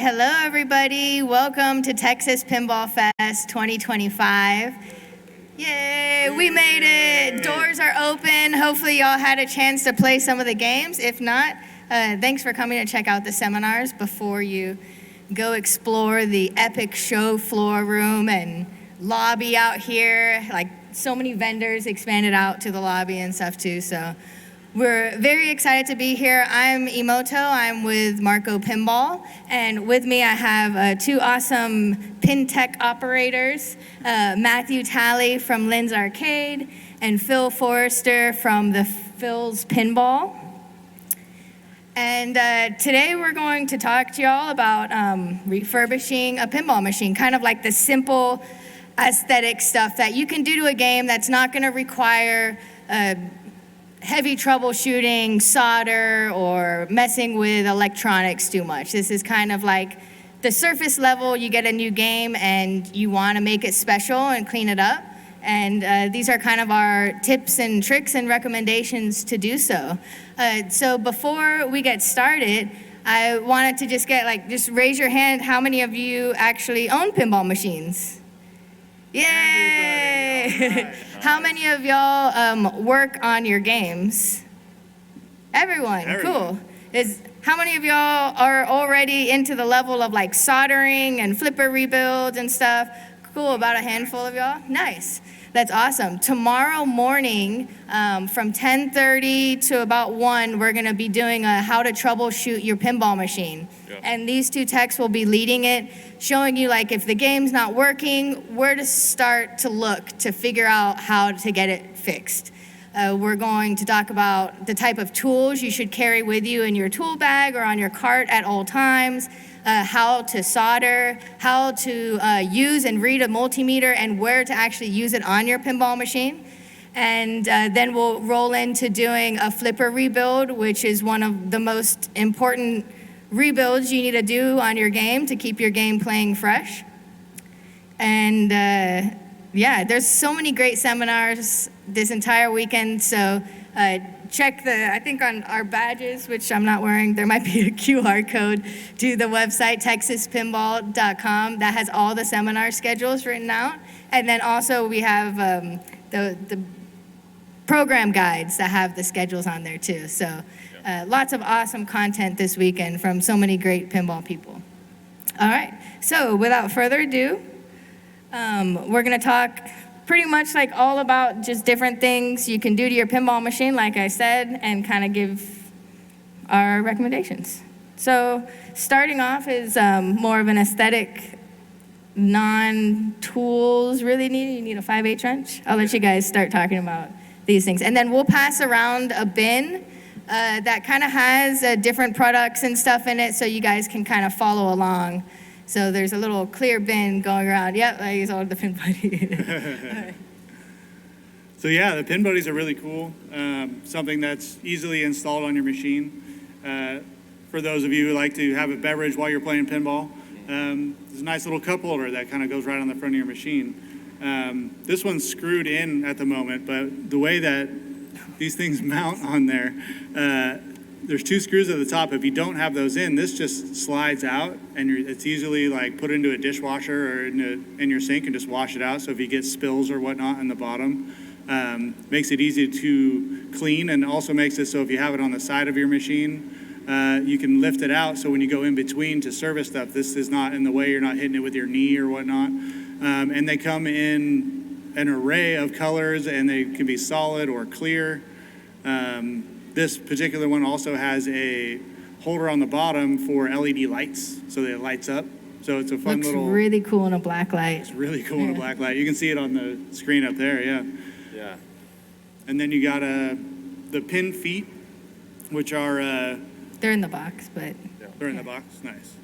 Hello, everybody. Welcome to Texas Pinball Fest 2025. Yay, we made it. Doors are open. Hopefully y'all had a chance to play some of the games. If not, thanks for coming to check out the seminars before you go explore the epic show floor room and lobby out here. Like, so many vendors expanded out to the lobby and stuff too, so we're very excited to be here. I'm Imoto. I'm with Marco Pinball, and with me I have two awesome Pintek operators, Matthew Talley from Lynn's Arcade and Phil Forrester from the Phil's Pinball. And today we're going to talk to y'all about refurbishing a pinball machine, kind of like the simple aesthetic stuff that you can do to a game that's not going to require heavy troubleshooting, solder, or messing with electronics too much. This is kind of like the surface level. You get a new game and you want to make it special and clean it up. And these are kind of our tips and tricks and recommendations to do so. So before we get started, I wanted to just raise your hand. How many of you actually own pinball machines? Yay! Right. How many of y'all work on your games? Everyone. Cool. How many of y'all are already into the level of like soldering and flipper rebuilds and stuff? Cool, about a handful of y'all. Nice. That's awesome. Tomorrow morning, from 10:30 to about 1, we're gonna be doing a how to troubleshoot your pinball machine. Yep. And these two techs will be leading it, showing you like if the game's not working, where to start to look to figure out how to get it fixed. We're going to talk about the type of tools you should carry with you in your tool bag or on your cart at all times, how to solder, how to use and read a multimeter, and where to actually use it on your pinball machine. And then we'll roll into doing a flipper rebuild, which is one of the most important rebuilds you need to do on your game to keep your game playing fresh. And yeah, there's so many great seminars this entire weekend, so check I think on our badges, which I'm not wearing, there might be a QR code to the website, texaspinball.com, that has all the seminar schedules written out. And then also we have the program guides that have the schedules on there too. So lots of awesome content this weekend from so many great pinball people. All right, so without further ado, we're gonna talk pretty much like all about just different things you can do to your pinball machine, like I said, and kind of give our recommendations. So starting off is more of an aesthetic, non-tools really needed. You need a 5/8 wrench. I'll let you guys start talking about these things. And then we'll pass around a bin that kind of has different products and stuff in it so you guys can kind of follow along. So there's a little clear bin going around. Yep, I use all the Pin Buddy. So yeah, the Pin Buddies are really cool. Something that's easily installed on your machine. For those of you who like to have a beverage while you're playing pinball, there's a nice little cup holder that kind of goes right on the front of your machine. This one's screwed in at the moment, but the way that these things mount on there, there's 2 screws at the top. If you don't have those in, this just slides out, and it's easily like put into a dishwasher or in your sink and just wash it out. So if you get spills or whatnot on the bottom, makes it easy to clean, and also makes it so if you have it on the side of your machine, you can lift it out. So when you go in between to service stuff, this is not in the way. You're not hitting it with your knee or whatnot. And they come in an array of colors, and they can be solid or clear. This particular one also has a holder on the bottom for LED lights, so that it lights up. So it's a fun Looks little... really cool in a black light. It's really cool in a black light. You can see it on the screen up there, yeah. Yeah. And then you got the pin feet, which are... They're in the box, but... They're in the box? Nice.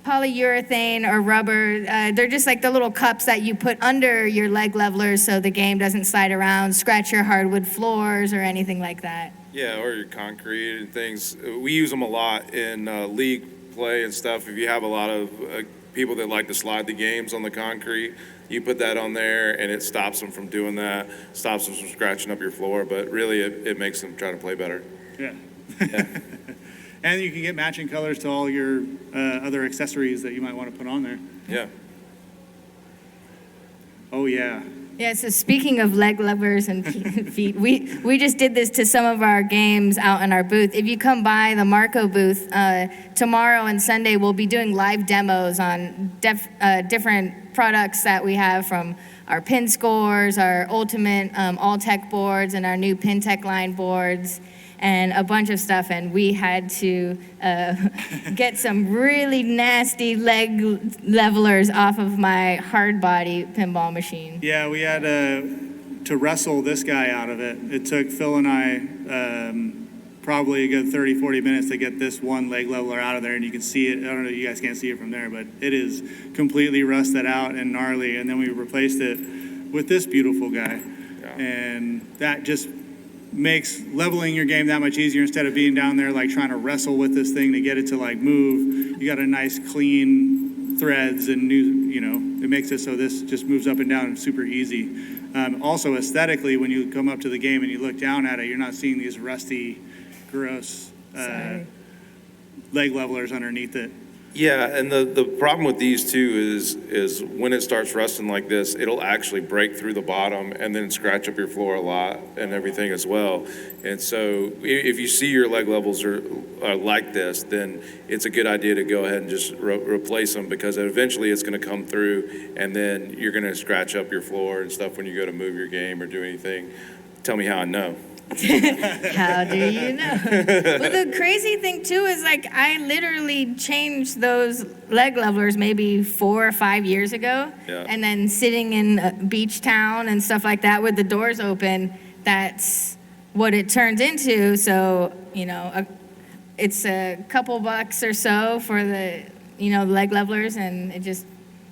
Polyurethane or rubber, they're just like the little cups that you put under your leg levelers so the game doesn't slide around, scratch your hardwood floors or anything like that. Yeah, or your concrete and things. We use them a lot in league play and stuff. If you have a lot of people that like to slide the games on the concrete, you put that on there and it stops them from doing that, stops them from scratching up your floor, but really it makes them try to play better. Yeah. Yeah. And you can get matching colors to all your other accessories that you might want to put on there. Yeah. Oh, yeah. Yeah, so speaking of leg levers and feet, we just did this to some of our games out in our booth. If you come by the Marco booth, tomorrow and Sunday, we'll be doing live demos on different products that we have, from our pin scores, our ultimate all-tech boards, and our new Pintek line boards, and a bunch of stuff. And we had to get some really nasty leg levelers off of my hard body pinball machine. Yeah, we had to wrestle this guy out of it. It took Phil and I probably a good 30, 40 minutes to get this one leg leveler out of there, and you can see it. I don't know, you guys can't see it from there, but it is completely rusted out and gnarly, and then we replaced it with this beautiful guy. Yeah. And that just makes leveling your game that much easier. Instead of being down there like trying to wrestle with this thing to get it to like move, you got a nice clean threads and it makes it so this just moves up and down super easy. Also aesthetically, when you come up to the game and you look down at it, you're not seeing these rusty, gross leg levelers underneath it. Yeah, and the problem with these too is when it starts rusting like this, it'll actually break through the bottom and then scratch up your floor a lot and everything as well. And so if you see your leg levels are like this, then it's a good idea to go ahead and just replace them, because eventually it's going to come through and then you're going to scratch up your floor and stuff when you go to move your game or do anything. Tell me how I know. How do you know? Well, the crazy thing too is, like, I literally changed those leg levelers maybe 4 or 5 years ago. Yeah. And then sitting in a beach town and stuff like that with the doors open, that's what it turns into. So, it's a couple bucks or so for the, leg levelers, and it just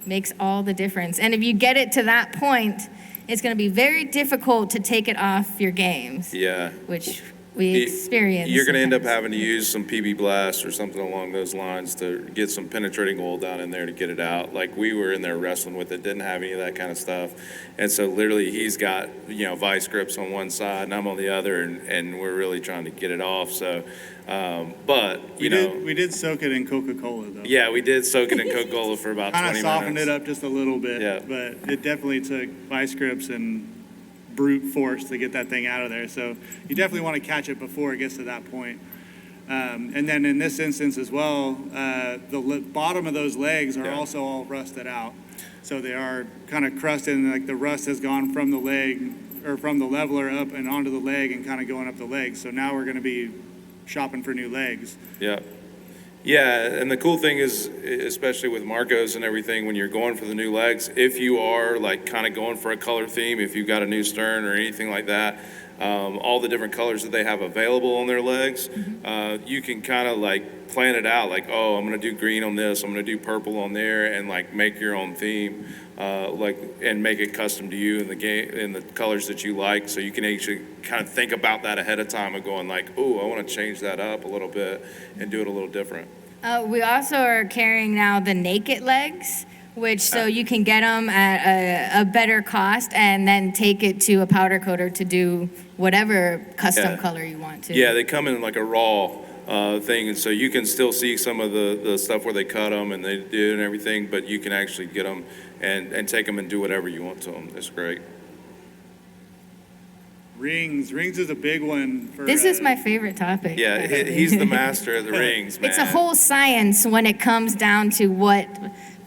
makes all the difference. And if you get it to that point, it's going to be very difficult to take it off your games. Yeah. Which we experience. You're going to end up sometimes. having to use some PB Blast or something along those lines to get some penetrating oil down in there to get it out. Like, we were in there wrestling with it, didn't have any of that kind of stuff. And so literally he's got, vice grips on one side and I'm on the other, and we're really trying to get it off. So, but, We did soak it in Coca-Cola, though. Yeah, we did soak it in Coca-Cola for about 20 Kind minutes. of softened it up just a little bit. Yeah. But it definitely took vice grips and brute force to get that thing out of there. So you definitely want to catch it before it gets to that point. And then in this instance as well, the bottom of those legs are also all rusted out. So they are kind of crusted, and like the rust has gone from the leg or from the leveler up and onto the leg and kind of going up the leg. So now we're going to be shopping for new legs. Yeah. Yeah, and the cool thing is, especially with Marcos and everything, when you're going for the new legs, if you are like kind of going for a color theme, if you've got a new stern or anything like that, all the different colors that they have available on their legs, you can kind of like plan it out. Like, oh, I'm going to do green on this, I'm going to do purple on there, and like make your own theme, and make it custom to you in the game, in the colors that you like. So you can actually kind of think about that ahead of time and going like, oh, I want to change that up a little bit and do it a little different. We also are carrying now the naked legs, which so you can get them at a better cost and then take it to a powder coater to do whatever custom color you want to. Yeah, they come in like a raw thing, and so you can still see some of the stuff where they cut them and they do and everything, but you can actually get them and take them and do whatever you want to them. It's great. Rings is a big one. This is my favorite topic. Yeah, he's the master of the rings, man. It's a whole science when it comes down to what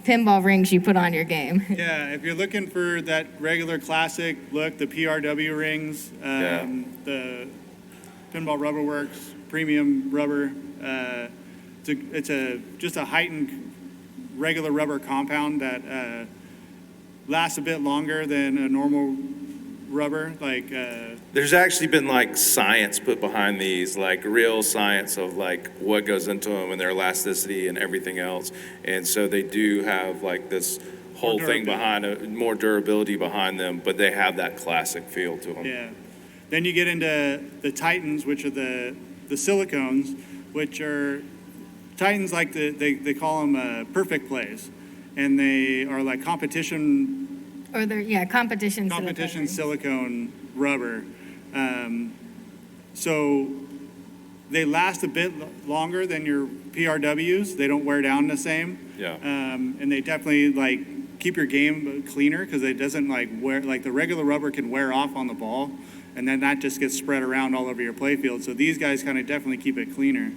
pinball rings you put on your game. Yeah, if you're looking for that regular classic look, the PRW rings, the Pinball Rubber Works premium rubber, it's just a heightened regular rubber compound that lasts a bit longer than a normal rubber. There's actually been like science put behind these, like real science of like what goes into them and their elasticity and everything else. And so they do have like this whole thing behind it, more durability behind them, but they have that classic feel to them. Yeah. Then you get into the Titans, which are the silicones, which are Titans, like they call them perfect plays, and they are like competition. Or they're competition silicone rubber. So They last a bit longer than your PRWs. They don't wear down the same. Yeah. And they definitely like keep your game cleaner because it doesn't like wear, like the regular rubber can wear off on the ball and then that just gets spread around all over your playfield. So these guys kind of definitely keep it cleaner.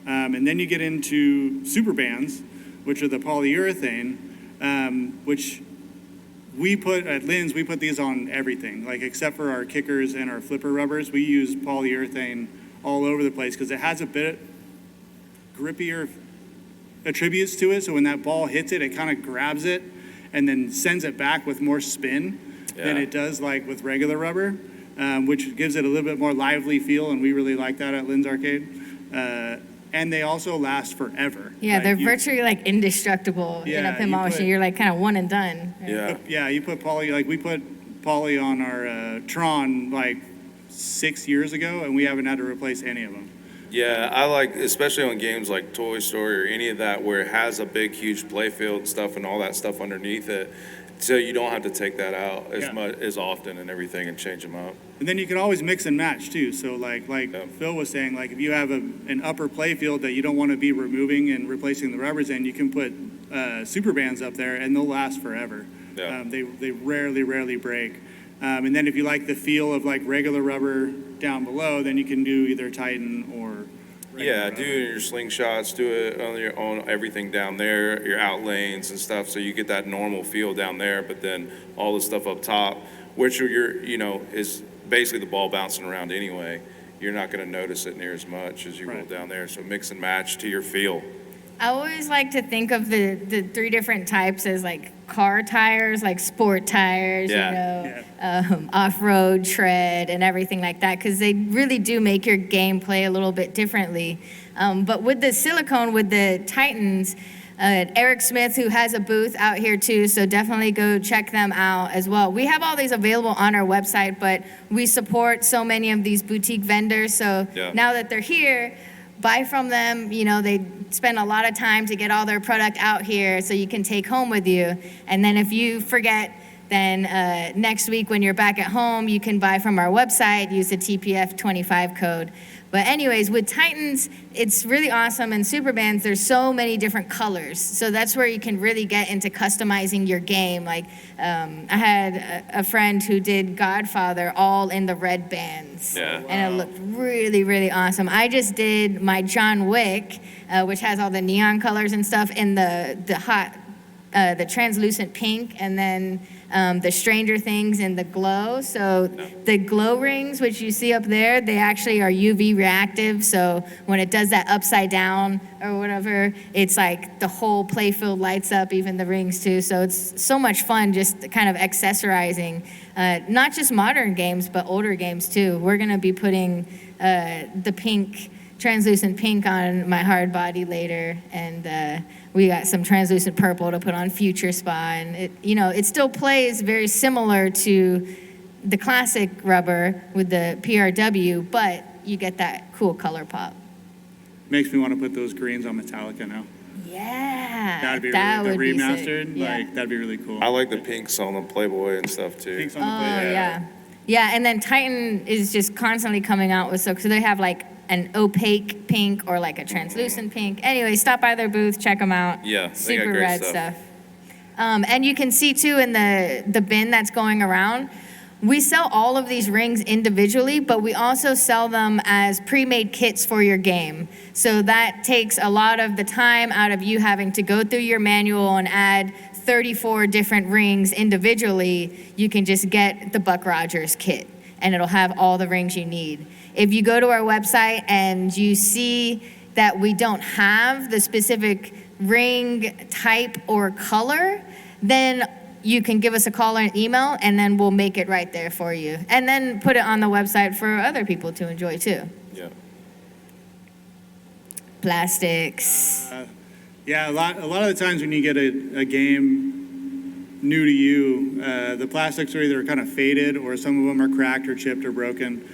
And then you get into SuperBands, which are the polyurethane, which we put at Lynn's, we put these on everything, like except for our kickers and our flipper rubbers. We use polyurethane all over the place because it has a bit grippier attributes to it. So when that ball hits it, it kind of grabs it and then sends it back with more spin than it does like with regular rubber, which gives it a little bit more lively feel. And we really like that at Lynn's Arcade. And they also last forever. Yeah, like they're virtually like indestructible in a pinball machine. You're like kind of one and done. Yeah. You put poly, like we put poly on our Tron like 6 years ago, and we haven't had to replace any of them. Yeah, I like, especially on games like Toy Story or any of that where it has a big, huge playfield stuff and all that stuff underneath it, so you don't have to take that out as often and everything and change them up. And then you can always mix and match too. So like Phil was saying, like if you have an upper playfield that you don't want to be removing and replacing the rubbers in, you can put SuperBands up there and they'll last forever. Yeah. They rarely break. And then if you like the feel of like regular rubber down below, then you can do either Titan or Yeah, do your slingshots, do it on everything down there, your out lanes and stuff, so you get that normal feel down there, but then all the stuff up top, which is basically the ball bouncing around anyway. You're not going to notice it near as much as you will down there, so mix and match to your feel. I always like to think of the three different types as like car tires, like sport tires, off-road, tread, and everything like that, because they really do make your game play a little bit differently. But with the silicone, with the Titans, Eric Smith, who has a booth out here too, so definitely go check them out as well. We have all these available on our website, but we support so many of these boutique vendors, so now that they're here, buy from them. They spend a lot of time to get all their product out here so you can take home with you. And then if you forget, then next week when you're back at home, you can buy from our website, use the TPF25 code. But anyways, with Titans, it's really awesome. And SuperBands, there's so many different colors. So that's where you can really get into customizing your game. Like I had a friend who did Godfather all in the red bands. Yeah. And it looked really, really awesome. I just did my John Wick, which has all the neon colors and stuff, in the translucent pink, and then the Stranger Things in the glow. So the glow rings, which you see up there, they actually are UV reactive. So when it does that upside down or whatever, it's like the whole playfield lights up, even the rings too. So it's so much fun just kind of accessorizing, not just modern games, but older games too. We're going to be putting the pink, translucent pink on my hard body later, and we got some translucent purple to put on Future Spa, and it still plays very similar to the classic rubber with the PRW, but you get that cool color pop. Makes me want to put those greens on Metallica now. Yeah, That'd be that really, would the remastered, be sick. that'd be really cool. I like the pinks on the Playboy and stuff too. Pinks on the Oh plate. yeah, and then Titan is just constantly coming out with so they have like an opaque pink or like a translucent pink. Anyway, stop by their booth, check them out. Yeah, they got super great rad stuff. And you can see too in the bin that's going around, we sell all of these rings individually, but we also sell them as pre-made kits for your game. So that takes a lot of the time out of you having to go through your manual and add 34 different rings individually. You can just get the Buck Rogers kit, and it'll have all the rings you need. If you go to our website and you see that we don't have the specific ring type or color, then you can give us a call or an email, and then we'll make it right there for you. And then put it on the website for other people to enjoy too. Yeah. Plastics. Yeah, a lot of the times when you get a game new to you, the plastics are either kind of faded or some of them are cracked or chipped or broken.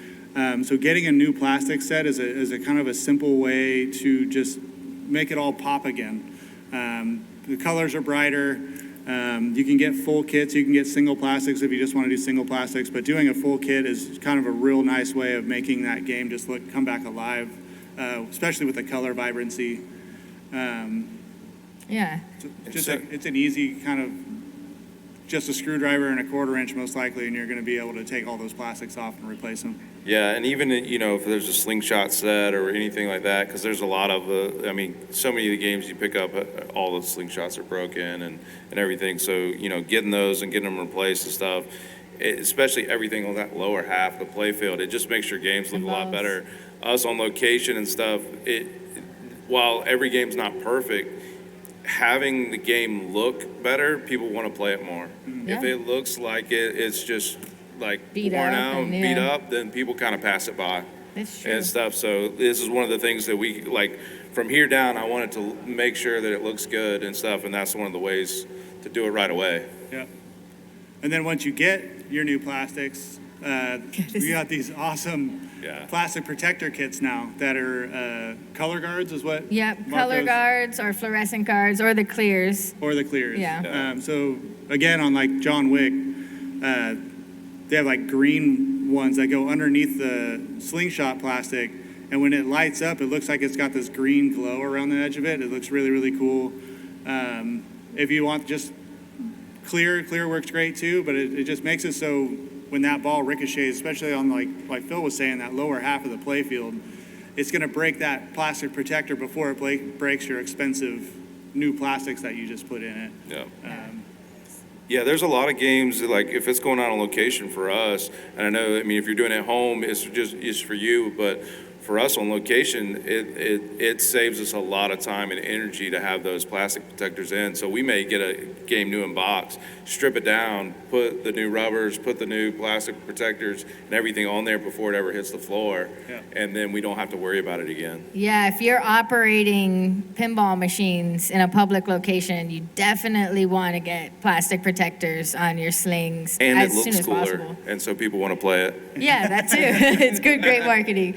So getting a new plastic set is a kind of a simple way to just make it all pop again. The colors are brighter. You can get full kits. You can get single plastics if you just want to do single plastics. But doing a full kit is kind of a real nice way of making that game just come back alive especially with the color vibrancy. Yeah. It's an easy kind of, just a screwdriver and a 1/4 inch most likely, and you're going to be able to take all those plastics off and replace them. Yeah, and even, if there's a slingshot set or anything like that, because there's a lot of, so many of the games you pick up, all the slingshots are broken and everything. So, getting those and getting them replaced and stuff, especially everything on that lower half of the play field, it just makes your games look a lot better. Us on location and stuff, while every game's not perfect, having the game look better, people want to play it more. Yeah. If it looks like it's just like Beat worn up out and, and beat up, then people kind of pass it by That's true. and stuff. So this is one of the things that we like from here down. I wanted to make sure that it looks good and stuff, and that's one of the ways to do it right away. Yeah. And then once you get your new plastics, we got these awesome plastic protector kits now that are color guards is what? Yep, color guards or fluorescent guards or the clears. Or the clears. Yeah. So again, on like John Wick, they have like green ones that go underneath the slingshot plastic, and when it lights up, it looks like it's got this green glow around the edge of it. It looks really, really cool. If you want just clear works great too, but it just makes it so when that ball ricochets, especially on like Phil was saying, that lower half of the play field, it's going to break that plastic protector before it breaks your expensive new plastics that you just put in it. Yeah. Yeah, there's a lot of games that, like, if it's going on location for us, and I know, if you're doing it at home, it's for you, but for us on location, it saves us a lot of time and energy to have those plastic protectors in. So we may get a game new in box, strip it down, put the new rubbers, put the new plastic protectors and everything on there before it ever hits the floor. Yeah. And then we don't have to worry about it again. Yeah, if you're operating pinball machines in a public location, you definitely want to get plastic protectors on your slings And as it soon looks as cooler, possible. and so people want to play it. Yeah, that too. It's great marketing.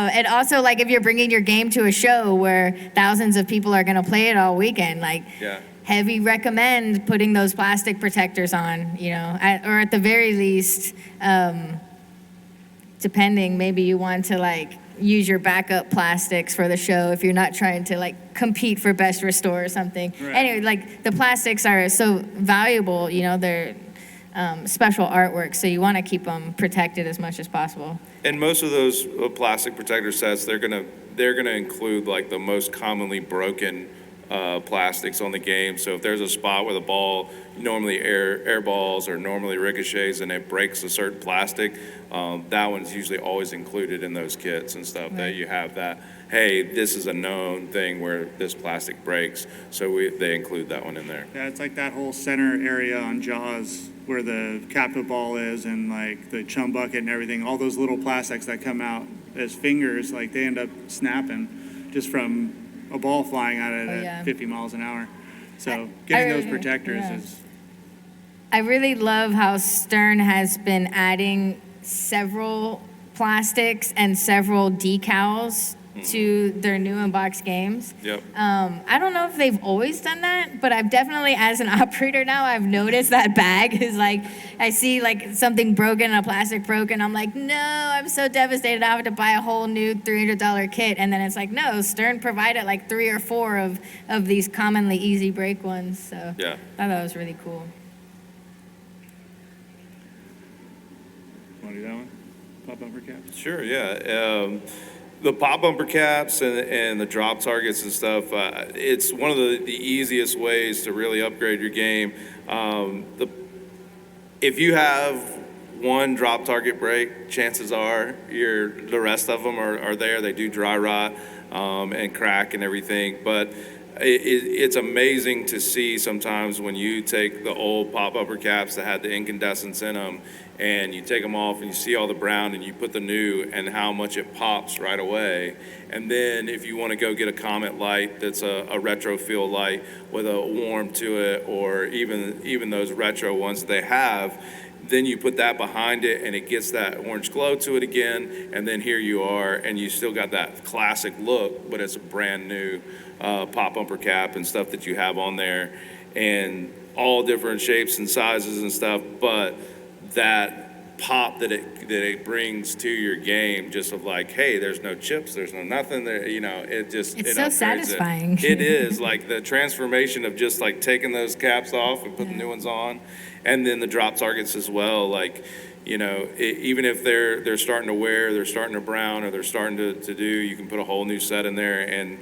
And also, like, if you're bringing your game to a show where thousands of people are going to play it all weekend, like, Yeah. heavy recommend putting those plastic protectors on, or at the very least, depending, maybe you want to, like, use your backup plastics for the show if you're not trying to, like, compete for best restore or something. Right. Anyway, like, the plastics are so valuable, they're special artwork, so you want to keep them protected as much as possible. And most of those plastic protector sets, they're gonna include like the most commonly broken plastics on the game. So if there's a spot where the ball normally air balls or normally ricochets and it breaks a certain plastic, that one's usually always included in those kits and stuff. That you have that, hey, this is a known thing where this plastic breaks, so they include that one in there. Yeah, it's like that whole center area on Jaws where the captive ball is and like the chum bucket and everything, all those little plastics that come out as fingers, like they end up snapping just from a ball flying at it at 50 miles an hour. So getting those protectors is... I really love how Stern has been adding several plastics and several decals to their new in-box games. Yep. I don't know if they've always done that, but I've definitely, as an operator now, I've noticed that bag is like, I see like something broken, a plastic broken. I'm like, no, I'm so devastated. I have to buy a whole new $300 kit. And then it's like, no, Stern provided like 3 or 4 of these commonly easy break ones. So Yeah. I thought that was really cool. Want to do that one? Pop bumper caps? Sure, yeah. The pop bumper caps and the drop targets and stuff, it's one of the easiest ways to really upgrade your game. If you have one drop target break, chances are the rest of them are there. They do dry rot and crack and everything, but it's amazing to see sometimes when you take the old pop bumper caps that had the incandescents in them and you take them off and you see all the brown and you put the new and how much it pops right away. And then if you want to go get a Comet light that's a retro feel light with a warm to it, or even those retro ones that they have, then you put that behind it and it gets that orange glow to it again, and then here you are and you still got that classic look, but it's a brand new pop bumper cap and stuff that you have on there, and all different shapes and sizes and stuff, but that pop that it brings to your game, just of like, hey, there's no chips, there's no nothing there, it just It's it so upgrades satisfying. It is like the transformation of just like taking those caps off and putting new ones on, and then the drop targets as well. Like, even if they're starting to wear, they're starting to brown, or they're starting to do, you can put a whole new set in there. And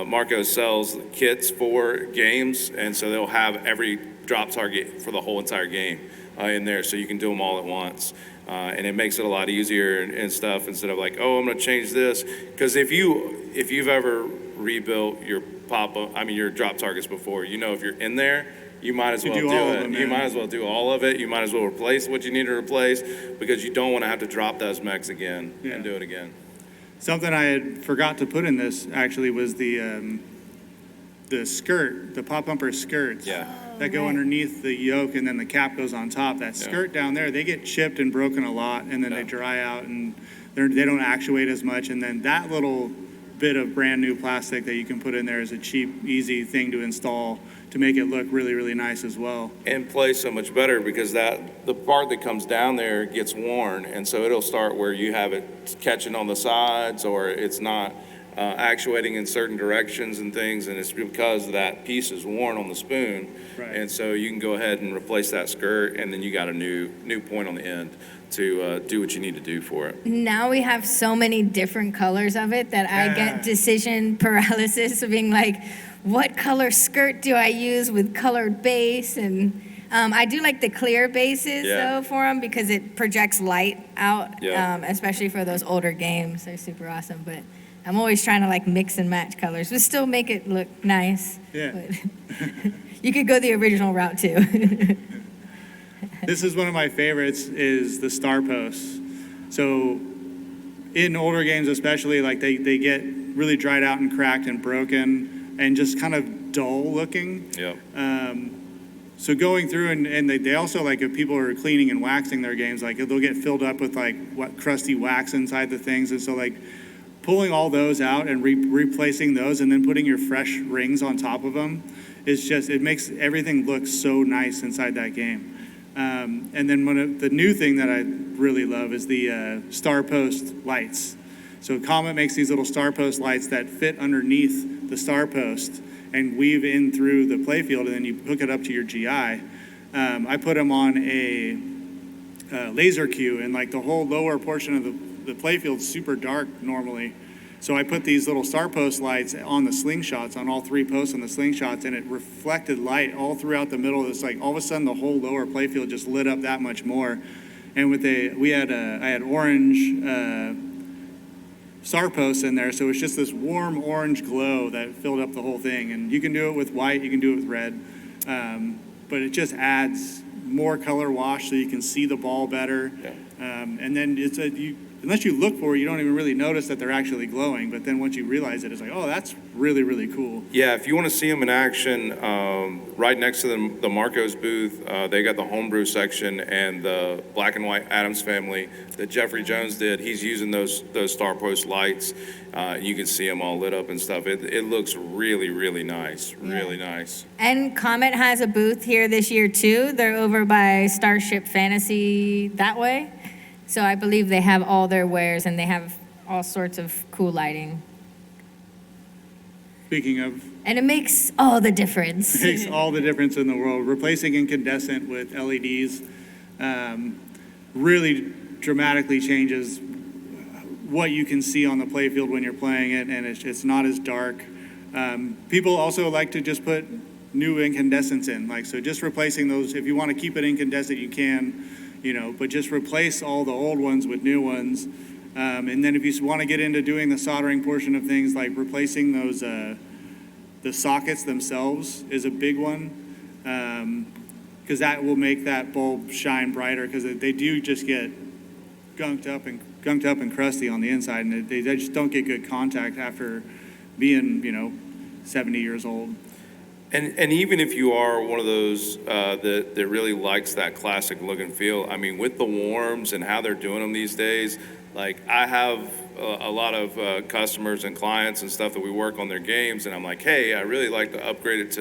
Marco sells kits for games, and so they'll have every drop target for the whole entire game in there, so you can do them all at once. And it makes it a lot easier and stuff, instead of like, oh, I'm going to change this. Because if you've ever rebuilt your your drop targets before, if you're in there, you might as well do it. You might as well do all of it. You might as well replace what you need to replace, because you don't want to have to drop those mechs again and do it again. Something I had forgot to put in this actually was the skirt, the pop bumper skirts. That go underneath the yoke, and then the cap goes on top. That skirt down there, they get chipped and broken a lot, and then they dry out, and they don't actuate as much. And then that little bit of brand new plastic that you can put in there is a cheap, easy thing to install to make it look really, really nice as well. And play so much better, because the part that comes down there gets worn, and so it'll start where you have it catching on the sides, or it's not actuating in certain directions and things, and it's because that piece is worn on the spoon. And so you can go ahead and replace that skirt, and then you got a new point on the end to do what you need to do for it. Now we have so many different colors of it that I get decision paralysis of being like, what color skirt do I use with colored base? And I do like the clear bases though for them, because it projects light out, especially for those older games. They're super awesome, but I'm always trying to like mix and match colors, but still make it look nice. But you could go the original route too. This is one of my favorites, is the star posts. So in older games especially, like they get really dried out and cracked and broken and just kind of dull looking. So going through, and they also, like, if people are cleaning and waxing their games, like they'll get filled up with like crusty wax inside the things. And so like pulling all those out and replacing those, and then putting your fresh rings on top of them, it makes everything look so nice inside that game. And then the new thing that I really love is the star post lights. So Comet makes these little star post lights that fit underneath the star post and weave in through the playfield, and then you hook it up to your GI. I put them on a laser queue, and like the whole lower portion of the playfield's super dark normally. So I put these little star post lights on the slingshots, on all three posts on the slingshots, and it reflected light all throughout the middle. It's like all of a sudden the whole lower playfield just lit up that much more. And I had orange star posts in there, so it's just this warm orange glow that filled up the whole thing. And you can do it with white, you can do it with red, but it just adds more color wash so you can see the ball better. And then unless you look for it, you don't even really notice that they're actually glowing. But then once you realize it, it's like, oh, that's really, really cool. Yeah, if you want to see them in action, right next to the Marco's booth, they got the homebrew section, and the black and white Adams family that Jeffrey Jones did. He's using those star post lights. You can see them all lit up and stuff. It looks really, really nice, really nice. And Comet has a booth here this year too. They're over by Starship Fantasy that way. So I believe they have all their wares, and they have all sorts of cool lighting. Speaking of... And it makes all the difference. It makes all the difference in the world. Replacing incandescent with LEDs really dramatically changes what you can see on the playfield when you're playing it, and it's not as dark. People also like to just put new incandescents in, like, so just replacing those. If you want to keep it incandescent, you can, but just replace all the old ones with new ones. And then if you want to get into doing the soldering portion of things, like replacing those, the sockets themselves is a big one, because that will make that bulb shine brighter, because they do just get gunked up and crusty on the inside, and they just don't get good contact after being 70 years old. And even if you are one of those that really likes that classic look and feel, I mean, with the warms and how they're doing them these days, like I have a lot of customers and clients and stuff that we work on their games, and I'm like, hey, I really like to upgrade it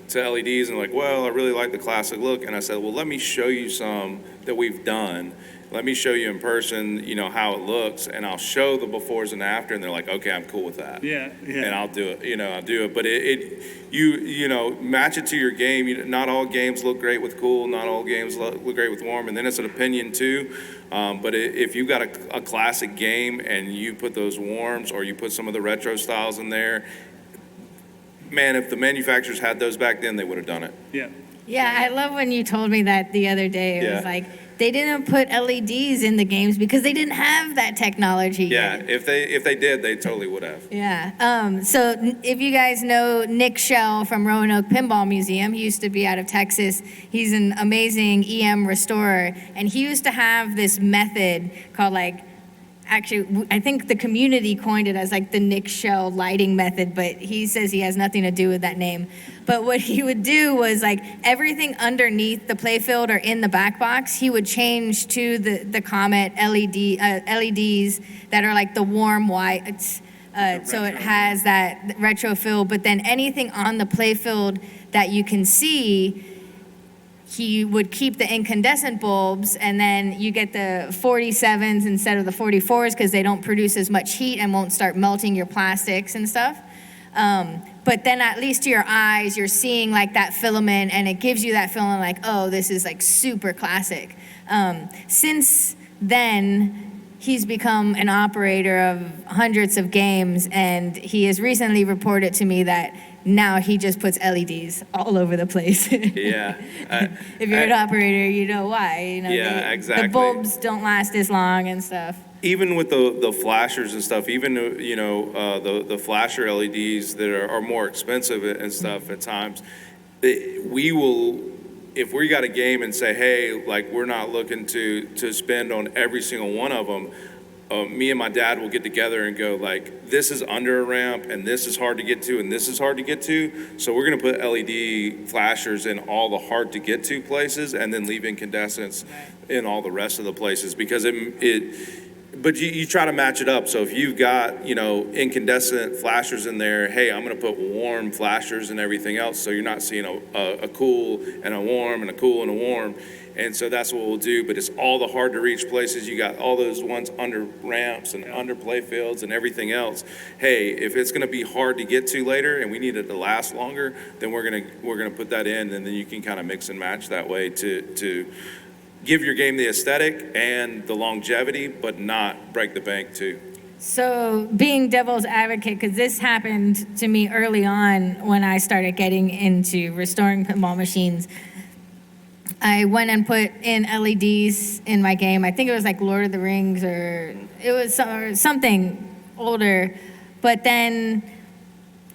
to LEDs, and like, well, I really like the classic look, and I said, well, let me show you some that we've done. let me show you in person, how it looks, and I'll show the befores and after, and they're like, okay, I'm cool with that. Yeah. And I'll do it, I'll do it. But match it to your game. Not all games look great with cool, not all games look great with warm, and then it's an opinion too. But if you've got a classic game and you put those warms or you put some of the retro styles in there, man, if the manufacturers had those back then, they would have done it. Yeah. Yeah, I love when you told me that the other day. It was Yeah. like they didn't put LEDs in the games because they didn't have that technology Yeah, yet. if they did, they totally would have. Yeah. So if you guys know Nick Schell from Roanoke Pinball Museum, he used to be out of Texas. He's an amazing EM restorer, and he used to have this method called actually, I think the community coined it as like the Nick Schell lighting method, but he says he has nothing to do with that name. But what he would do was like everything underneath the playfield or in the back box, he would change to the Comet LEDs that are like the warm whites. So it has that retro feel, but then anything on the playfield that you can see, he would keep the incandescent bulbs, and then you get the 47s instead of the 44s because they don't produce as much heat and won't start melting your plastics and stuff. But then at least to your eyes, you're seeing like that filament, and it gives you that feeling like, oh, this is like super classic. Since then, he's become an operator of hundreds of games, and he has recently reported to me that now he just puts LEDs all over the place. Yeah. If you're an operator, you know why. Yeah, exactly. The bulbs don't last as long and stuff. Even with the flashers and stuff, even the flasher LEDs that are more expensive and stuff at times, we will, if we got a game and say, hey, like we're not looking to spend on every single one of them, me and my dad will get together and go like, this is under a ramp and this is hard to get to and this is hard to get to. So we're gonna put LED flashers in all the hard to get to places and then leave incandescents in all the rest of the places because but you try to match it up. So if you've got, incandescent flashers in there, hey, I'm gonna put warm flashers and everything else. So you're not seeing a cool and a warm and a cool and a warm. And so that's what we'll do, but it's all the hard to reach places. You got all those ones under ramps and under play fields and everything else. Hey, if it's gonna be hard to get to later and we need it to last longer, then we're gonna put that in, and then you can kind of mix and match that way to give your game the aesthetic and the longevity, but not break the bank too. So being devil's advocate, because this happened to me early on when I started getting into restoring pinball machines, I went and put in LEDs in my game. I think it was like Lord of the Rings or it was something older. But then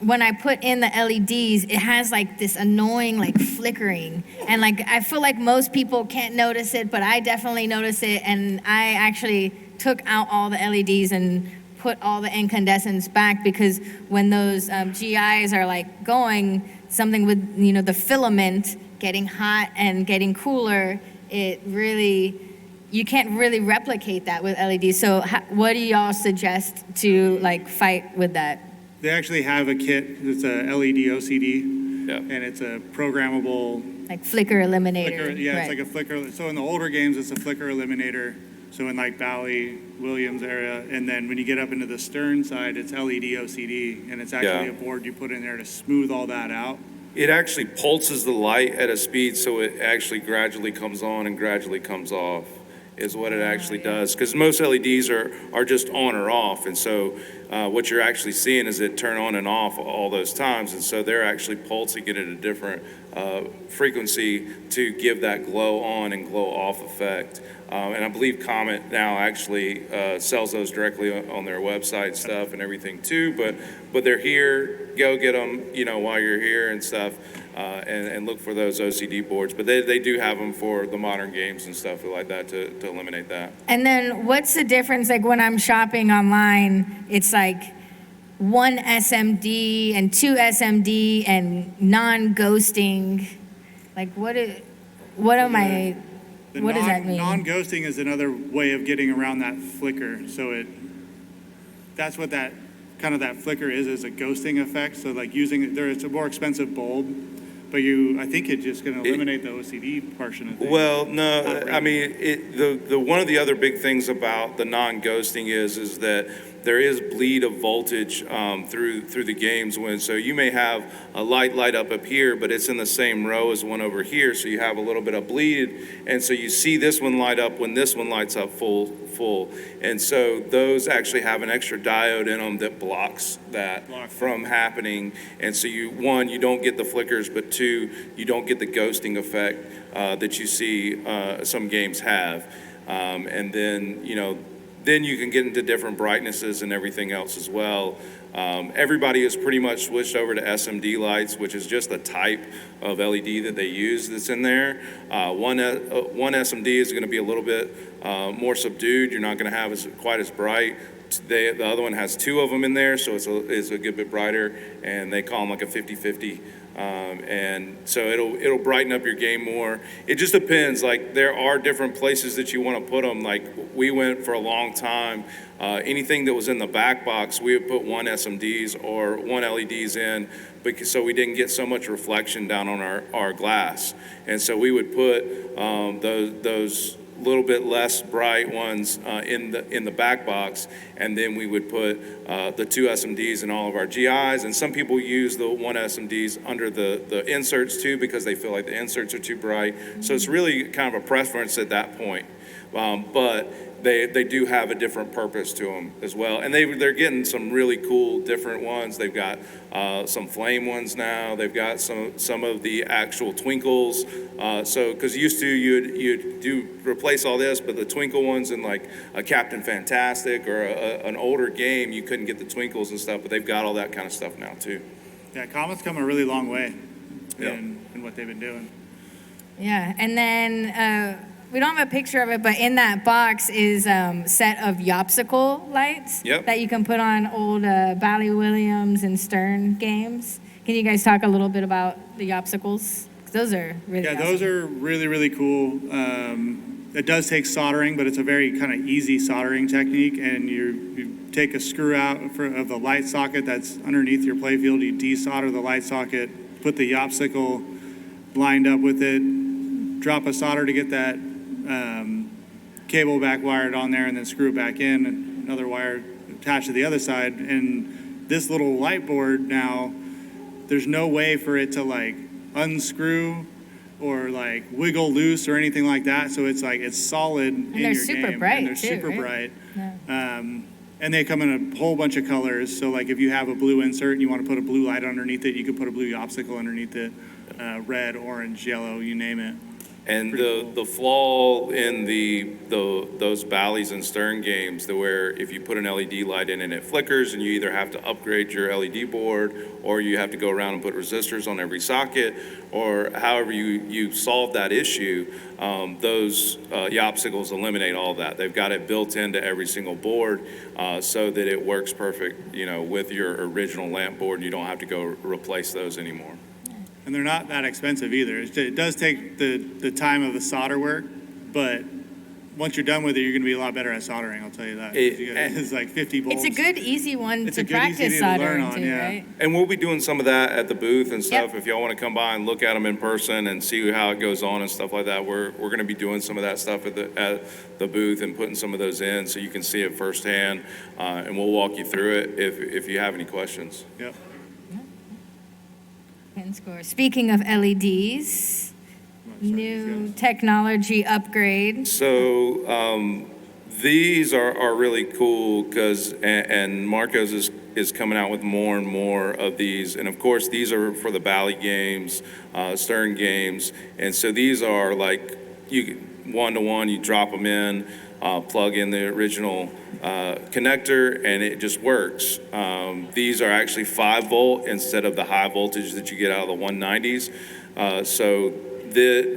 when I put in the LEDs, it has like this annoying like flickering. And like I feel like most people can't notice it, but I definitely notice it. And I actually took out all the LEDs and put all the incandescents back because when those GIs are like going, something with, the filament getting hot and getting cooler, you can't really replicate that with LEDs. So what do y'all suggest to like fight with that? They actually have a kit. It's a LED OCD, Yeah. and it's a programmable Like flicker eliminator. flicker. Yeah, right. it's like a flicker. So in the older games, it's a flicker eliminator. So in like Bally, Williams area, and then when you get up into the stern side, it's LED OCD, and it's actually Yeah. a board you put in there to smooth all that out. It actually pulses the light at a speed so it actually gradually comes on and gradually comes off is what it actually does. Because most LEDs are just on or off. And so what you're actually seeing is it turn on and off all those times. And so they're actually pulsing it at a different frequency to give that glow on and glow off effect. And I believe Comet now actually sells those directly on their website stuff and everything too. But they're here. Go get them, while you're here and stuff, and look for those OCD boards. But they do have them for the modern games and stuff like that to eliminate that. And then what's the difference? Like when I'm shopping online, it's like one SMD and two SMD and non-ghosting. Like what does that mean? Non-ghosting is another way of getting around that flicker. So that's what that flicker is a ghosting effect. So like it's a more expensive bulb, I think it's just going to eliminate the OCD portion of things. Well, no, I mean, the one of the other big things about the non-ghosting is that there is bleed of voltage through the games so you may have a light up here, but it's in the same row as one over here, so you have a little bit of bleed, and so you see this one light up when this one lights up full, and so those actually have an extra diode in them that blocks that from happening, and so you don't get the flickers, but two, you don't get the ghosting effect that you see some games have, and then then you can get into different brightnesses and everything else as well. Everybody has pretty much switched over to SMD lights, which is just a type of LED that they use that's in there. One SMD is going to be a little bit more subdued. You're not going to have quite as bright. The other one has two of them in there, so it's a good bit brighter, and they call them like a 50-50. And so it'll brighten up your game more. It just depends. Like, there are different places that you want to put them. Like, we went for a long time. Anything that was in the back box, we would put one SMDs or one LEDs in, so we didn't get so much reflection down on our glass. And so we would put those little bit less bright ones in the back box, and then we would put the two SMDs in all of our GIs, and some people use the one SMDs under the inserts too because they feel like the inserts are too bright. So it's really kind of a preference at that point, but they do have a different purpose to them as well, and they're getting some really cool different ones. They've got some flame ones now. They've got some of the actual twinkles. So because used to you'd replace all this, but the twinkle ones in like a Captain Fantastic or an older game, you couldn't get the twinkles and stuff. But they've got all that kind of stuff now too. Yeah, Comet's come a really long way in what they've been doing. Yeah, and then we don't have a picture of it, but in that box is set of Yopsicle lights that you can put on old Bally Williams and Stern games. Can you guys talk a little bit about the Yopsicles? Those are really awesome. Those are really, really cool. It does take soldering, but it's a very kind of easy soldering technique, and you take a screw out of the light socket that's underneath your playfield, you desolder the light socket, put the Yopsicle lined up with it, drop a solder to get that cable back wired on there, and then screw it back in, and another wire attached to the other side. And this little light board now, there's no way for it to like unscrew or like wiggle loose or anything like that. So it's like it's solid in your game. And they're super bright. And they're too, super right? bright. Yeah. And they come in a whole bunch of colors. So like if you have a blue insert and you want to put a blue light underneath it, you can put a blue Yopsicle underneath it. Red, orange, yellow, you name it. And the flaw in those Bally's and Stern games, where if you put an LED light in and it flickers, and you either have to upgrade your LED board, or you have to go around and put resistors on every socket, or however you solve that issue, those Yopsicles eliminate all that. They've got it built into every single board so that it works perfect, with your original lamp board, and you don't have to go replace those anymore. And they're not that expensive either. It does take the time of the solder work, but once you're done with it, you're going to be a lot better at soldering, I'll tell you that. It's like 50 volts. It's a good, easy one It's to a good, practice easy to learn soldering on, too, yeah. right? And we'll be doing some of that at the booth and stuff. Yep. If y'all want to come by and look at them in person and see how it goes on and stuff like that, we're going to be doing some of that stuff at the booth and putting some of those in so you can see it firsthand. And we'll walk you through it if you have any questions. Yep. Pinscore. Speaking of LEDs, new technology upgrade. So these are really cool because, and Marcos is coming out with more and more of these. And of course, these are for the Bally games, Stern games. And so these are like, one-to-one, you drop them in, plug in the original connector, and it just works. These are actually 5 volt instead of the high voltage that you get out of the 190s. So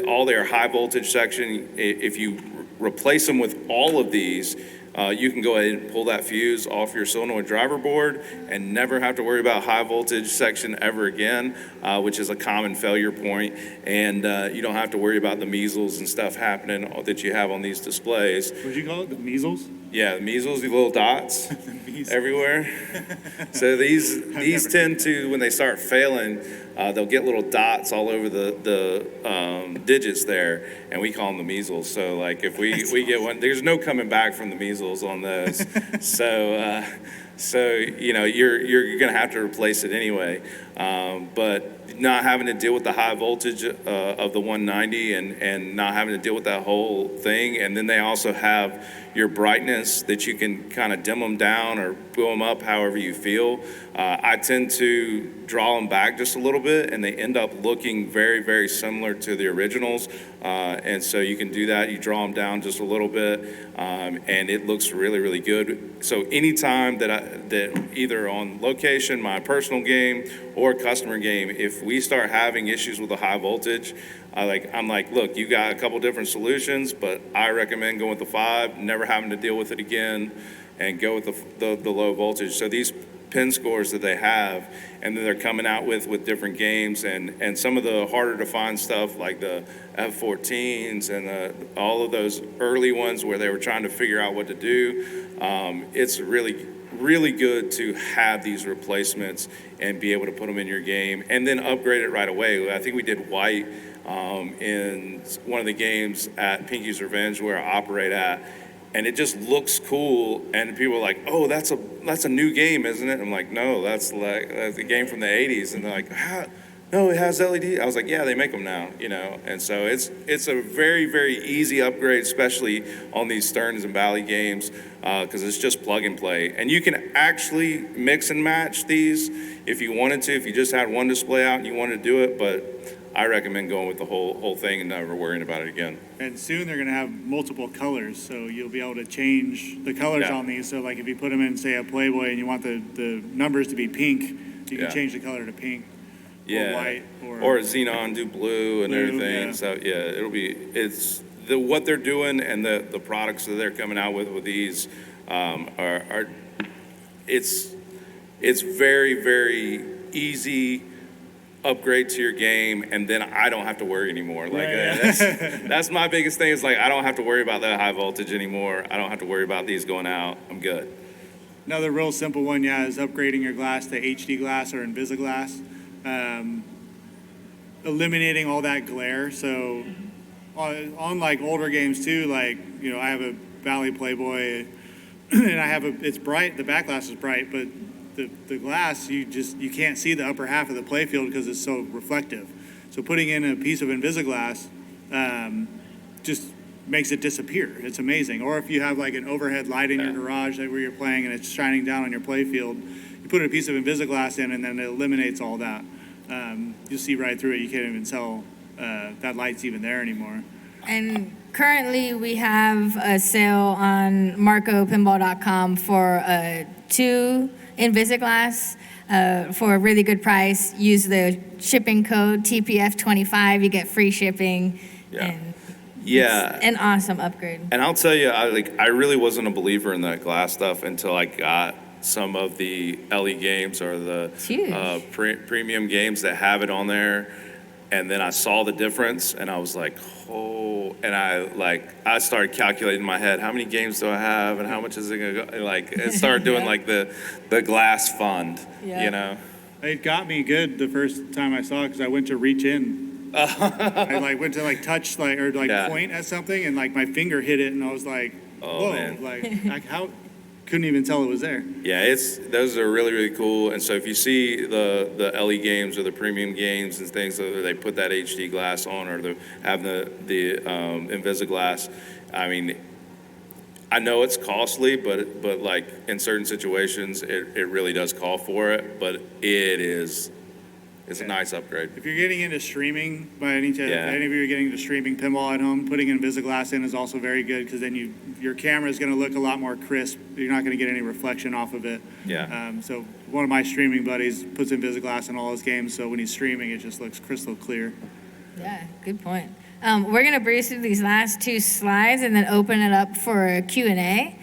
all their high voltage section, if you replace them with all of these, you can go ahead and pull that fuse off your solenoid driver board and never have to worry about high voltage section ever again, which is a common failure point. And you don't have to worry about the measles and stuff happening that you have on these displays. What'd you call it? The measles? Yeah, the measles, the little dots Measles. everywhere. So these tend to, when they start failing, they'll get little dots all over the digits there, and we call them the measles. So like if we get one, there's no coming back from the measles on those. So you know you're gonna have to replace it anyway. But not having to deal with the high voltage of the 190 and not having to deal with that whole thing, and then they also have your brightness that you can kind of dim them down or boom them up however you feel. I tend to draw them back just a little bit, and they end up looking very, very similar to the originals. And so you can do that. You draw them down just a little bit, and it looks really, really good. So anytime that either on location, my personal game, or customer game, if we start having issues with the high voltage, I'm like, look, you got a couple different solutions, but I recommend going with the 5, never having to deal with it again, and go with the low voltage. So these pin scores that they have, and then they're coming out with different games, and some of the harder to find stuff like the F14s and all of those early ones where they were trying to figure out what to do. It's really good to have these replacements and be able to put them in your game and then upgrade it right away. I think we did white in one of the games at Pinky's Revenge where I operate at, and it just looks cool, and people are like, oh, that's a new game, isn't it? I'm like, no, that's a game from the 80s. And they're like, no, it has LED. I was like, yeah, they make them now, you know. And so it's a very, very easy upgrade, especially on these Stearns and Valley games, because it's just plug and play. And you can actually mix and match these if you wanted to, if you just had one display out and you wanted to do it, but I recommend going with the whole thing and never worrying about it again. And soon they're going to have multiple colors, so you'll be able to change the colors on these. So like if you put them in, say, a Playboy and you want the numbers to be pink, you can change the color to pink. Or white, or a xenon, do blue and everything. Yeah. So it's what they're doing, and the products that they're coming out with these it's very, very easy upgrade to your game, and then I don't have to worry anymore. That's my biggest thing, is like I don't have to worry about that high voltage anymore. I don't have to worry about these going out. I'm good. Another real simple one, is upgrading your glass to HD glass or Invisiglass. Eliminating all that glare. So on like older games too, like, you know, I have a Valley Playboy and it's bright, the back glass is bright, but the glass, you can't see the upper half of the playfield because it's so reflective. So putting in a piece of Invisiglass just makes it disappear. It's amazing. Or if you have like an overhead light in your garage where you're playing and it's shining down on your playfield, you put a piece of Invisiglass in and then it eliminates all that. You'll see right through it. You can't even tell that light's even there anymore. And currently we have a sale on marcopinball.com for 2 Invisiglass for a really good price. Use the shipping code TPF25. You get free shipping. And it's an awesome upgrade. And I'll tell you, I really wasn't a believer in that glass stuff until I got some of the LE games or the premium games that have it on there, and then I saw the difference, and I was like, oh, and I started calculating in my head, how many games do I have, and how much is it gonna go? Like, it started doing like the glass fund, you know. It got me good the first time I saw it because I went to reach in. I went to touch point at something, and my finger hit it, and I was like, oh, whoa, man. how couldn't even tell it was there. Yeah, those are really, really cool. And so if you see the LE games or the premium games and things, whether they put that HD glass on or they have the Invisiglass, I mean, I know it's costly, but like in certain situations, it really does call for it. But it's a nice upgrade. If you're getting into streaming, by any chance, if any of you are getting into streaming pinball at home, putting Invisiglass in is also very good because then your camera is going to look a lot more crisp. You're not going to get any reflection off of it. Yeah. So one of my streaming buddies puts Invisiglass in all his games, so when he's streaming, it just looks crystal clear. Yeah, good point. We're going to breeze through these last 2 slides and then open it up for a Q&A.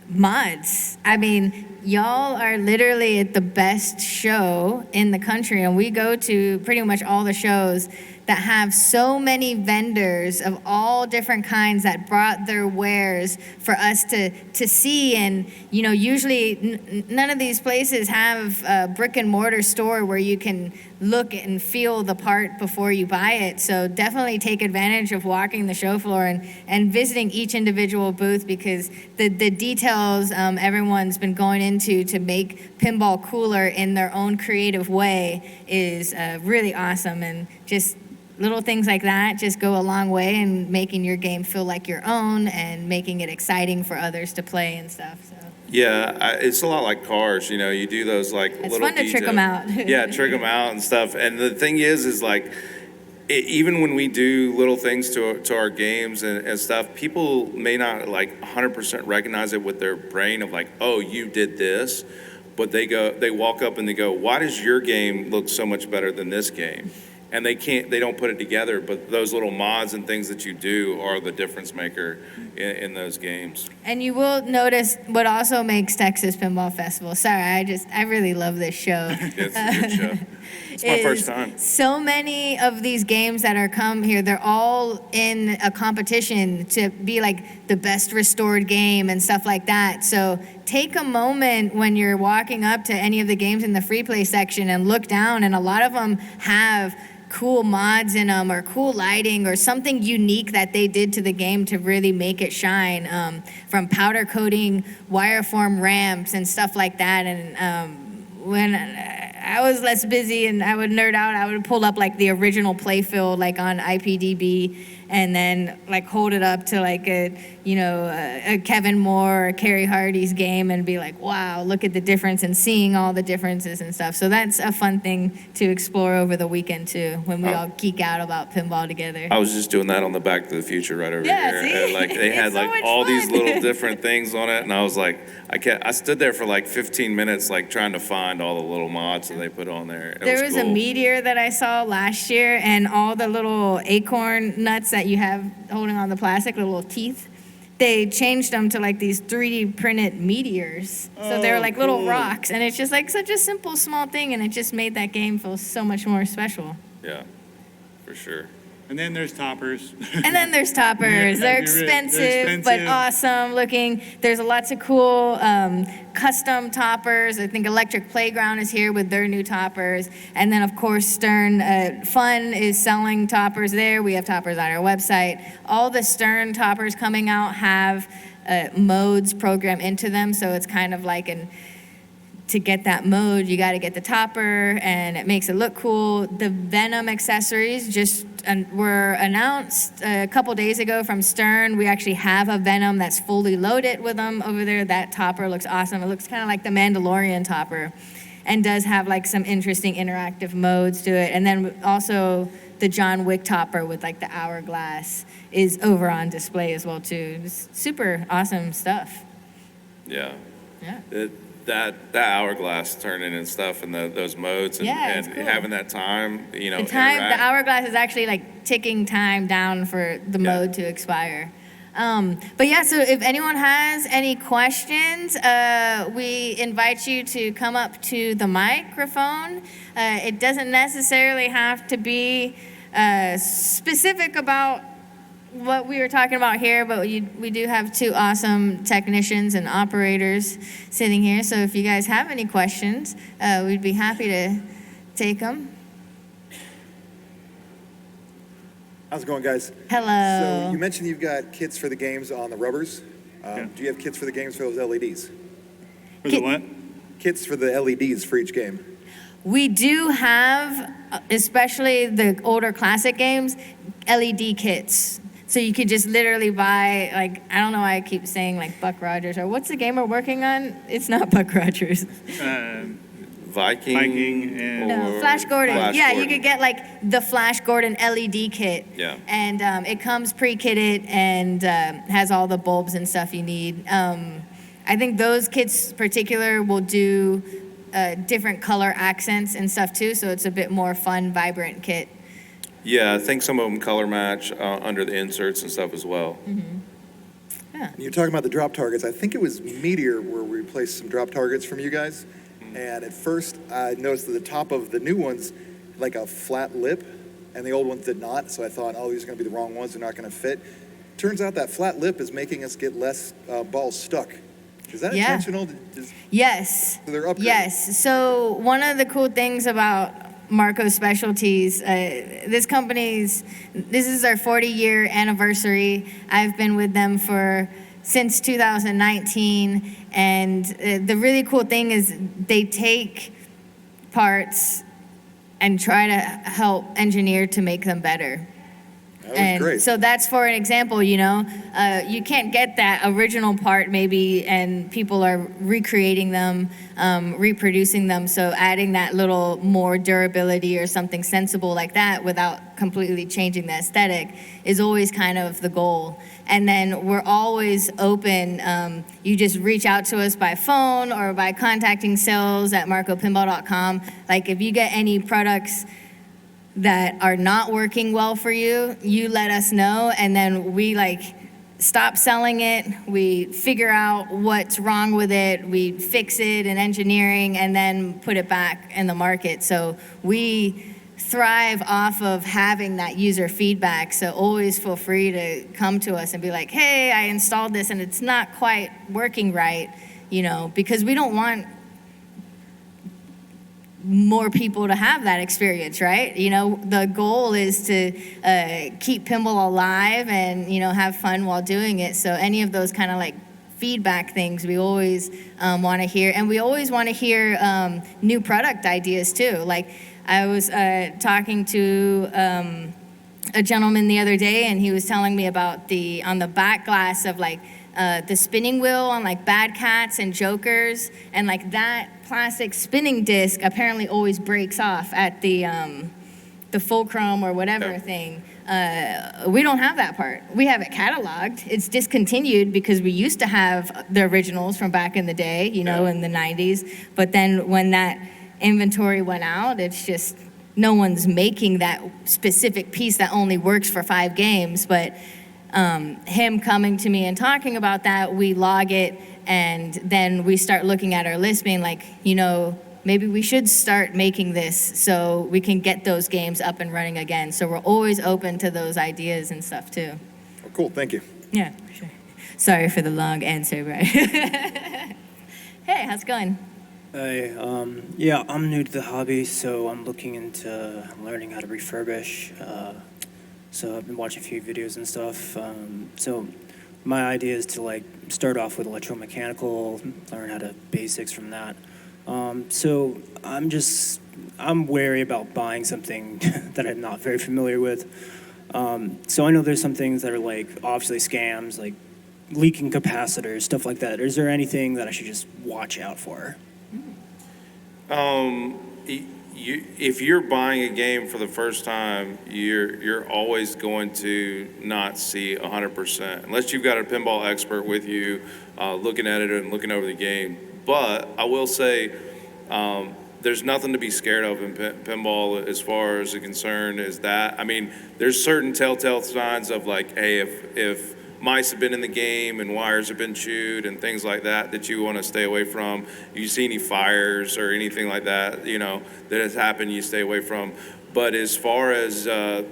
Mods, I mean, y'all are literally at the best show in the country, and we go to pretty much all the shows that have so many vendors of all different kinds that brought their wares for us to see. And, you know, usually none of these places have a brick and mortar store where you can look and feel the part before you buy it. So definitely take advantage of walking the show floor and visiting each individual booth, because the details everyone's been going into to make pinball cooler in their own creative way is really awesome. And just little things like that just go a long way in making your game feel like your own and making it exciting for others to play and stuff. So. Yeah, it's a lot like cars, you know, you do those like It's little fun to trick them out. Yeah, trick them out and stuff. And the thing is like, even when we do little things to our games and stuff, people may not like 100% recognize it with their brain of like, oh, you did this. But they walk up and they go, why does your game look so much better than this game? And they don't put it together, but those little mods and things that you do are the difference maker in those games. And you will notice what also makes Texas Pinball Festival. Sorry, I really love this show. It's a good show. It's my first time. So many of these games that are come here, they're all in a competition to be like the best restored game and stuff like that. So take a moment when you're walking up to any of the games in the free play section and look down, and a lot of them have cool mods in them or cool lighting or something unique that they did to the game to really make it shine, from powder coating wire form ramps and stuff like that. And when I was less busy and I would nerd out, I would pull up like the original playfield like on IPDB and then like hold it up to like a Kevin Moore or Kerry Hardy's game and be like, wow, look at the difference, and seeing all the differences and stuff. So that's a fun thing to explore over the weekend too, when we all geek out about pinball together. I was just doing that on the Back to the Future right over Yeah, here. see? And like they had It's so like much all these fun. little different things on it, and I was like, I stood there for like 15 minutes like trying to find all the little mods that they put on there. There was a cool. meteor that I saw last year, and all the little acorn nuts that you have holding on the plastic, the little teeth, they changed them to like these 3D printed meteors. So they're like little cool. rocks, and it's just like such a simple, small thing, and it just made that game feel so much more special. Yeah, for sure. And then there's toppers. And then there's toppers. They're expensive, but awesome looking. There's lots of cool custom toppers. I think Electric Playground is here with their new toppers. And then, of course, Stern Fun is selling toppers there. We have toppers on our website. All the Stern toppers coming out have modes programmed into them, so it's kind of like to get that mode, you got to get the topper, and it makes it look cool. The Venom accessories just were announced a couple days ago from Stern. We actually have a Venom that's fully loaded with them over there. That topper looks awesome. It looks kind of like the Mandalorian topper, and does have like some interesting interactive modes to it. And then also the John Wick topper with like the hourglass is over on display as well too. Just super awesome stuff. Yeah. Yeah. That hourglass turning and stuff and those modes and, Yeah, and it's cool. having that time, you know, The interact. hourglass is actually like ticking time down for the mode to expire. But yeah, so if anyone has any questions, we invite you to come up to the microphone. It doesn't necessarily have to be specific about what we were talking about here, but we do have two awesome technicians and operators sitting here. So if you guys have any questions, we'd be happy to take them. How's it going, guys? Hello. So you mentioned you've got kits for the games on the rubbers. Yeah. Do you have kits for the games for those LEDs? For the what? Kits for the LEDs for each game. We do have, especially the older classic games, LED kits. So you could just literally buy, like, I don't know why I keep saying like Buck Rogers, or what's the game we're working on? It's not Buck Rogers. Viking and No, Flash Gordon. Flash Yeah, Gordon. you could get like the Flash Gordon LED kit. Yeah. And it comes pre-kitted and has all the bulbs and stuff you need. I think those kits particular will do different color accents and stuff too, so it's a bit more fun, vibrant kit. Yeah, I think some of them color match under the inserts and stuff as well. Yeah. And you're talking about the drop targets. I think it was Meteor where we replaced some drop targets from you guys. And at first, I noticed that the top of the new ones had like a flat lip, and the old ones did not. So I thought, oh, these are going to be the wrong ones. They're not going to fit. Turns out that flat lip is making us get less balls stuck. Is that Yeah. intentional? Yes. So they're upgrading. Yes. So one of the cool things about Marco Specialties, this is our 40-year anniversary. I've been with them since 2019, and the really cool thing is they take parts and try to help engineer to make them better. That was great. So that's for an example, you can't get that original part maybe, and people are recreating them, reproducing them. So adding that little more durability or something sensible like that without completely changing the aesthetic is always kind of the goal. And then we're always open. You just reach out to us by phone or by contacting sales at marcopinball.com. Like if you get any products that are not working well for you, you let us know, and then we stop selling it, we figure out what's wrong with it, we fix it in engineering, and then put it back in the market. So we thrive off of having that user feedback, so always feel free to come to us and be like, hey, I installed this and it's not quite working right, because we don't want more people to have that experience, right? The goal is to keep pinball alive and, have fun while doing it. So any of those kind of feedback things we always want to hear. And we always want to hear new product ideas too. Like I was talking to a gentleman the other day, and he was telling me about on the back glass of the spinning wheel on Bad Cats and Jokers, and that plastic spinning disc apparently always breaks off at the fulcrum or whatever thing. We don't have that part. We have it cataloged. It's discontinued because we used to have the originals from back in the day, in the 90s. But then when that inventory went out, it's just no one's making that specific piece that only works for 5 games. But him coming to me and talking about that, we log it, and then we start looking at our list being maybe we should start making this so we can get those games up and running again. So we're always open to those ideas and stuff too. Oh, cool, thank you. Yeah, sure. Sorry for the long answer, right? Hey, how's it going? Hey, yeah, I'm new to the hobby, so I'm looking into learning how to refurbish. So I've been watching a few videos and stuff. So my idea is to start off with electromechanical, learn how to basics from that. So I'm wary about buying something that I'm not very familiar with. So I know there's some things that are obviously scams, like leaking capacitors, stuff like that. Is there anything that I should just watch out for? If you're buying a game for the first time, you're always going to not see 100%, unless you've got a pinball expert with you looking at it and looking over the game. But I will say there's nothing to be scared of in pinball as far as the concern is that. I mean, there's certain telltale signs of hey, if mice have been in the game and wires have been chewed and things like that you want to stay away from. You see any fires or anything like that, that has happened, you stay away from. But as far as the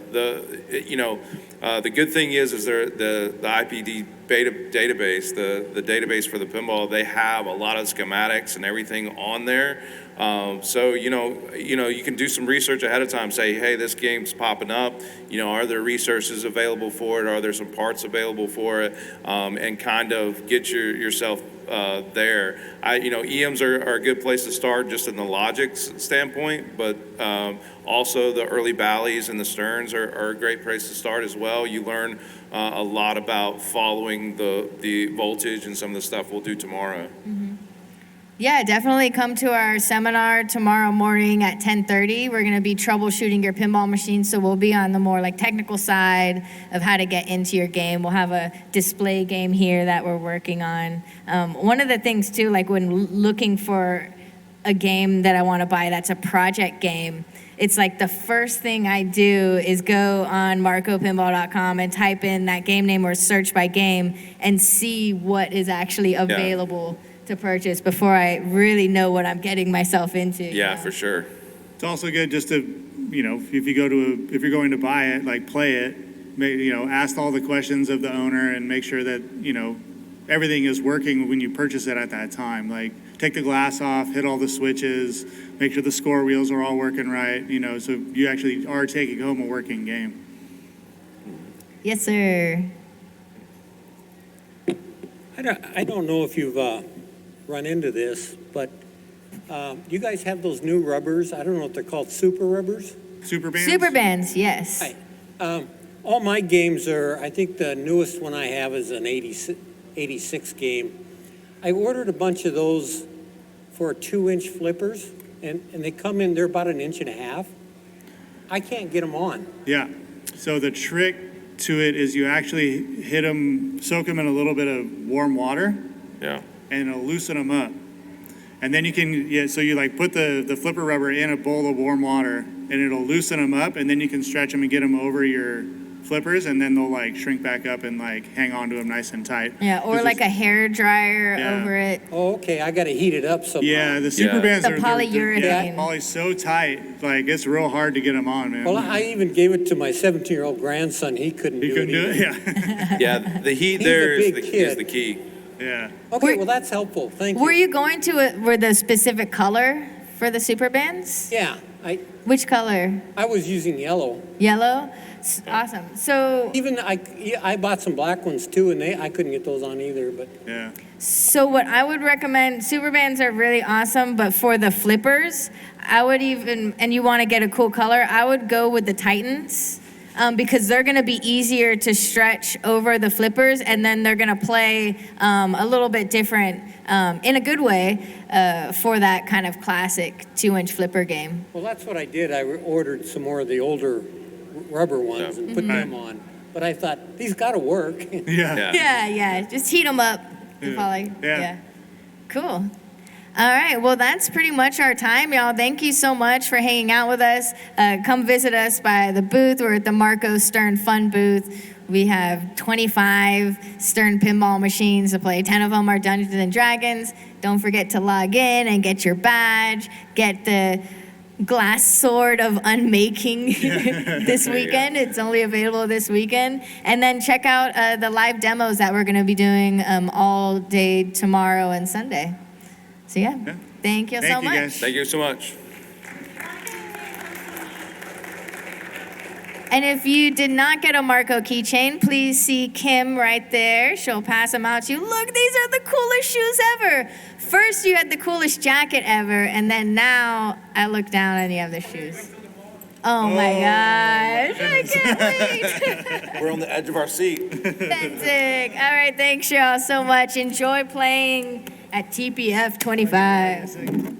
good thing is the IPD beta database, the database for the pinball, they have a lot of schematics and everything on there. So you can do some research ahead of time. Say, hey, this game's popping up. Are there resources available for it? Are there some parts available for it? And kind of get yourself there. EMs are a good place to start just in the logic standpoint, but also the early Bally's and the Sterns are a great place to start as well. You learn a lot about following the voltage and some of the stuff we'll do tomorrow. Mm-hmm. Yeah, definitely come to our seminar tomorrow morning at 10:30. We're going to be troubleshooting your pinball machine, so we'll be on the more technical side of how to get into your game. We'll have a display game here that we're working on. One of the things too, when looking for a game that I want to buy that's a project game, it's the first thing I do is go on marcopinball.com and type in that game name or search by game and see what is actually available to purchase before I really know what I'm getting myself into. Yeah, for sure. It's also good just to if you're going to buy it, like play it, ask all the questions of the owner and make sure that, everything is working when you purchase it at that time. Like take the glass off, hit all the switches, make sure the score wheels are all working right, so you actually are taking home a working game. Yes, sir. I don't know if you've run into this, but you guys have those new rubbers. I don't know if they're called super rubbers. SuperBands? SuperBands, yes. Right. All my games are, I think the newest one I have is an 86 game. I ordered a bunch of those for 2-inch flippers, and they come in, they're about 1.5 inches. I can't get them on. Yeah. So the trick to it is you actually hit them, soak them in a little bit of warm water. Yeah. And it'll loosen them up. And then you can, so you like put the flipper rubber in a bowl of warm water and it'll loosen them up, and then you can stretch them and get them over your flippers, and then they'll like shrink back up and like hang on to them nice and tight. Yeah, or like a hair dryer over it. Oh, okay, I gotta heat it up somehow. Yeah, the SuperBands The are polyurethane. they're poly so tight, like it's real hard to get them on, man. Well, I even gave it to my 17-year-old grandson. He couldn't do it either. Yeah. Yeah, the heat He's there a is big is kid. the key. Yeah. Okay, well, that's helpful. Thank you. Were you going to it with a specific color for the SuperBands? Yeah, Which color? I was using yellow. Yellow? Awesome. So, Even I bought some black ones too, and I couldn't get those on either. But Yeah. so what I would recommend, SuperBands are really awesome, but for the flippers, I would and you want to get a cool color, I would go with the Titans. Because they're going to be easier to stretch over the flippers, and then they're going to play a little bit different in a good way for that kind of classic 2-inch flipper game. well, that's what I did. I ordered some more of the older rubber ones and put them on. But I thought these got to work. Yeah. Yeah, just heat them up. And probably, Yeah. Cool. All right, well, that's pretty much our time, y'all. Thank you so much for hanging out with us. Come visit us by the booth. We're at the Marco Stern Fun booth. We have 25 Stern pinball machines to play. 10 of them are Dungeons and Dragons. Don't forget to log in and get your badge. Get the glass sword of unmaking this weekend. It's only available this weekend. And then check out the live demos that we're going to be doing all day tomorrow and Sunday. So yeah, thank you so much. Guys. Thank you so much. And if you did not get a Marco keychain, please see Kim right there. She'll pass them out to you. Look, these are the coolest shoes ever. First, you had the coolest jacket ever, and then now I look down and you have the shoes. Oh my gosh, I can't wait. We're on the edge of our seat. Fantastic. All right, thanks y'all so much. Enjoy playing at TPF25.